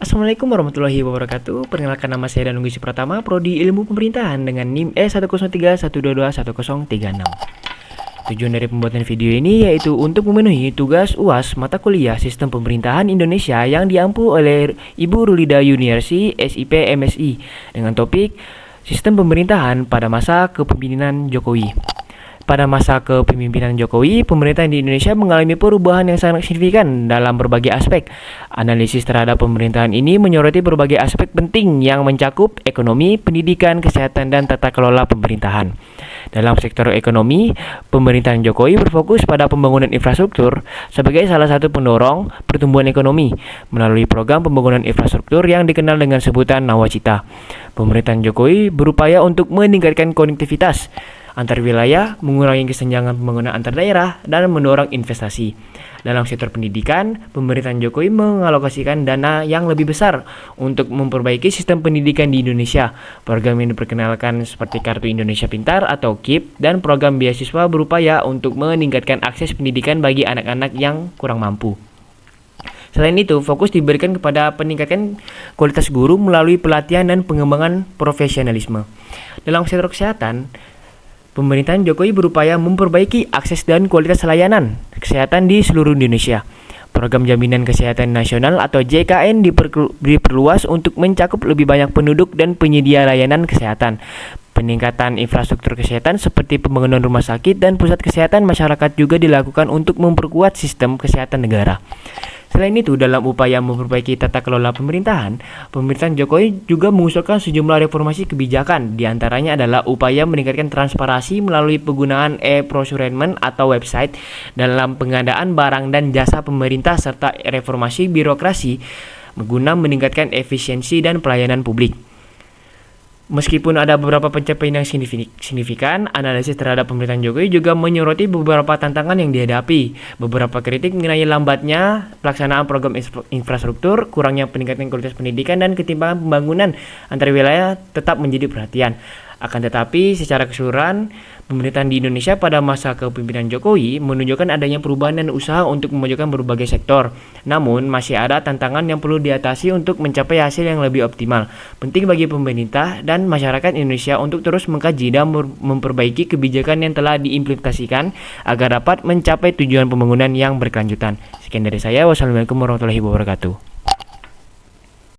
Assalamualaikum warahmatullahi wabarakatuh. Perkenalkan, nama saya Danunggi Supratama, Prodi Ilmu Pemerintahan dengan NIM E1031221036. Tujuan dari pembuatan video ini yaitu untuk memenuhi tugas UAS mata kuliah Sistem Pemerintahan Indonesia yang diampu oleh Ibu Rulida Yuniarsi, SIP MSI, dengan topik Sistem Pemerintahan pada masa kepemimpinan Jokowi. Pada masa kepemimpinan Jokowi, pemerintahan di Indonesia mengalami perubahan yang sangat signifikan dalam berbagai aspek. Analisis terhadap pemerintahan ini menyoroti berbagai aspek penting yang mencakup ekonomi, pendidikan, kesehatan, dan tata kelola pemerintahan. Dalam sektor ekonomi, pemerintahan Jokowi berfokus pada pembangunan infrastruktur sebagai salah satu pendorong pertumbuhan ekonomi melalui program pembangunan infrastruktur yang dikenal dengan sebutan Nawacita. Pemerintahan Jokowi berupaya untuk meningkatkan konektivitas antar wilayah, mengurangi kesenjangan pembangunan antar daerah, dan mendorong investasi. Dalam sektor pendidikan, pemerintahan Jokowi mengalokasikan dana yang lebih besar untuk memperbaiki sistem pendidikan di Indonesia. Program yang diperkenalkan seperti Kartu Indonesia Pintar atau KIP dan program beasiswa berupaya untuk meningkatkan akses pendidikan bagi anak-anak yang kurang mampu. Selain itu, fokus diberikan kepada peningkatan kualitas guru melalui pelatihan dan pengembangan profesionalisme. Dalam sektor kesehatan, pemerintahan Jokowi berupaya memperbaiki akses dan kualitas layanan kesehatan di seluruh Indonesia. Program Jaminan Kesehatan Nasional atau JKN diperluas untuk mencakup lebih banyak penduduk dan penyedia layanan kesehatan. Peningkatan infrastruktur kesehatan seperti pembangunan rumah sakit dan pusat kesehatan masyarakat juga dilakukan untuk memperkuat sistem kesehatan negara. Selain itu, dalam upaya memperbaiki tata kelola pemerintahan Jokowi juga mengusulkan sejumlah reformasi kebijakan. Di antaranya adalah upaya meningkatkan transparansi melalui penggunaan e-procurement atau website dalam pengadaan barang dan jasa pemerintah serta reformasi birokrasi guna meningkatkan efisiensi dan pelayanan publik. Meskipun ada beberapa pencapaian yang signifikan, analisis terhadap pemerintahan Jokowi juga menyoroti beberapa tantangan yang dihadapi. Beberapa kritik mengenai lambatnya pelaksanaan program infrastruktur, kurangnya peningkatan kualitas pendidikan, dan ketimpangan pembangunan antar wilayah tetap menjadi perhatian. Akan tetapi, secara keseluruhan, pemerintahan di Indonesia pada masa kepemimpinan Jokowi menunjukkan adanya perubahan dan usaha untuk memajukan berbagai sektor. Namun, masih ada tantangan yang perlu diatasi untuk mencapai hasil yang lebih optimal. Penting bagi pemerintah dan masyarakat Indonesia untuk terus mengkaji dan memperbaiki kebijakan yang telah diimplementasikan agar dapat mencapai tujuan pembangunan yang berkelanjutan. Sekian dari saya. Wassalamualaikum warahmatullahi wabarakatuh.